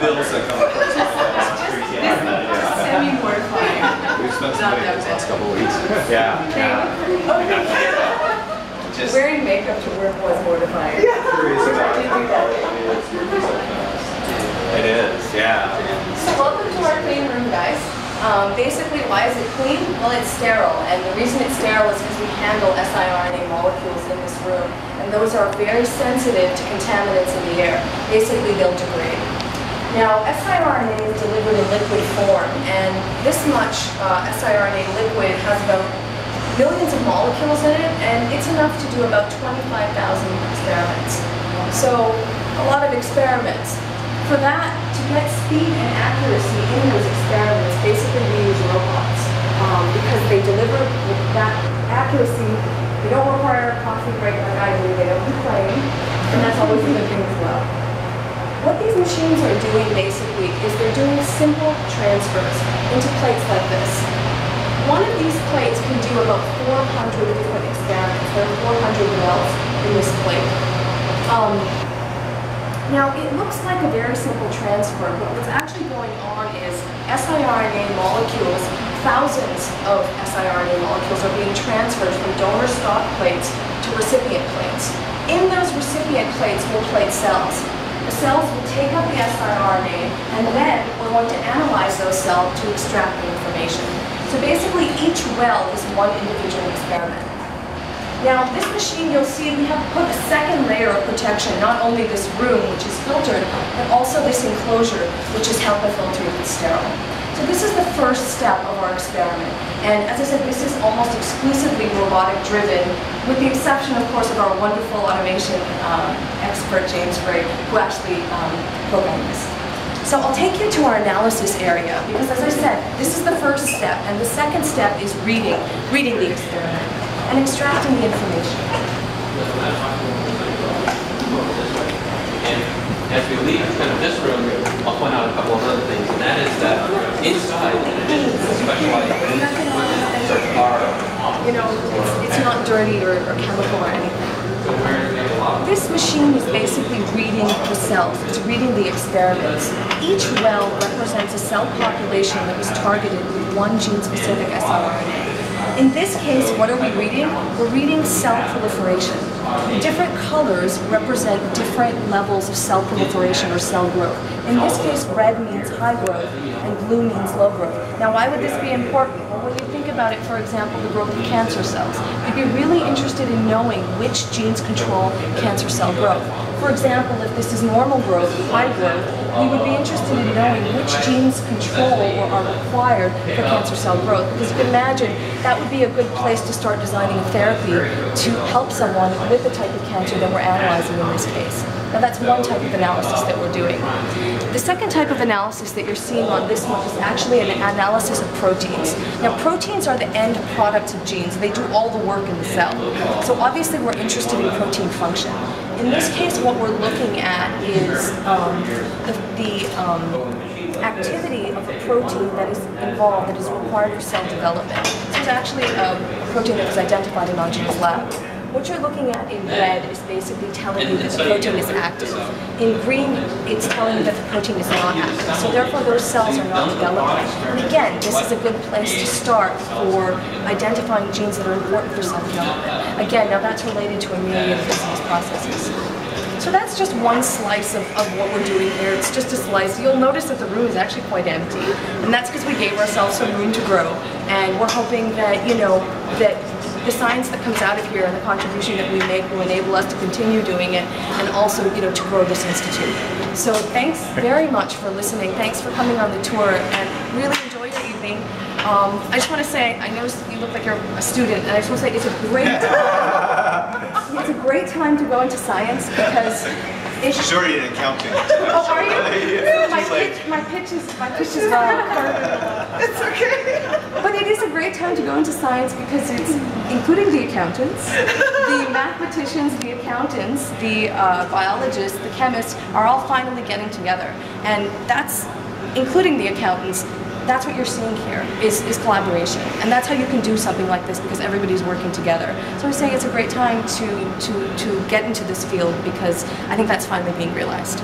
bills that come across. Semi-mortifying. We've spent some money these last couple of weeks. Yeah. Just wearing makeup to work was mortifying. Curious about it. It is, yeah. So welcome to our clean room, guys. Basically, why is it clean? Well, it's sterile, and the reason it's sterile is because we handle siRNA molecules in this room, and those are very sensitive to contaminants in the air. Basically, they'll degrade. Now, siRNA is delivered in liquid form, and this much siRNA liquid has about millions of molecules in it, and it's enough to do about 25,000 experiments. So, a lot of experiments. For that, to get speed and accuracy in those experiments, basically we use robots because they deliver that accuracy. They don't require a coffee break like I do, they don't complain, and that's always a good thing as well. What these machines are doing basically is they're doing simple transfers into plates like this. One of these plates can do about 400 different experiments. There are 400 wells in this plate. Now, it looks like a very simple transfer, but what's actually going on is siRNA molecules, thousands of siRNA molecules are being transferred from donor stock plates to recipient plates. In those recipient plates, we'll plate cells. The cells will take up the siRNA, and then we're going to analyze those cells to extract the information. So basically, each well is one individual experiment. Now, this machine, you'll see we have put a second layer of protection, not only this room, which is filtered, but also this enclosure, which is HEPA filtered and sterile. So this is the first step of our experiment. And as I said, this is almost exclusively robotic driven, with the exception, of course, of our wonderful automation expert, James Gray, who actually programmed this. So I'll take you to our analysis area, because as I said, this is the first step, and the second step is reading the experiment and extracting the information. And as we leave kind of this room, I'll point out a couple of other things, and that is that inside, in addition to the specialized it's not dirty or chemical or anything. This machine is basically reading the cells. It's reading the experiments. Each well represents a cell population that was targeted with one gene-specific siRNA. In this case, what are we reading? We're reading cell proliferation. Different colors represent different levels of cell proliferation or cell growth. In this case, red means high growth and blue means low growth. Now, why would this be important? Well, when you think about it, for example, the growth of cancer cells, you'd be really interested in knowing which genes control cancer cell growth. For example, if this is normal growth, high growth, we would be interested in knowing which genes control or are required for cancer cell growth. Because you can imagine that would be a good place to start designing a therapy to help someone with the type of cancer that we're analyzing in this case. Now that's one type of analysis that we're doing. The second type of analysis that you're seeing on this one is actually an analysis of proteins. Now proteins are the end products of genes. They do all the work in the cell. So obviously we're interested in protein function. In this case, what we're looking at is the activity of a protein that is involved, that is required for cell development. So it's actually a protein that was identified in Anjana's lab. What you're looking at in red is basically telling you that the protein is active. In green, it's telling you that the protein is not active. So therefore, those cells are not developing. And again, this is a good place to start for identifying genes that are important for cell development. Again, now that's related to a myriad of disease processes. So that's just one slice of what we're doing here. It's just a slice. You'll notice that the room is actually quite empty. And that's because we gave ourselves some room to grow. And we're hoping that, that the science that comes out of here and the contribution that we make will enable us to continue doing it and also, to grow this institute. So thanks very much for listening. Thanks for coming on the tour and really enjoy your evening. I just want to say, I know you look like you're a student, and I just want to say it's a great time to go into science because she's already in accounting. Oh, are you? My pitch is It's okay. But it is a great time to go into science because it's including the accountants, the mathematicians, the accountants, the biologists, the chemists are all finally getting together. And that's, including the accountants, that's what you're seeing here, is collaboration. And that's how you can do something like this because everybody's working together. So I'm saying it's a great time to get into this field because I think that's finally being realized.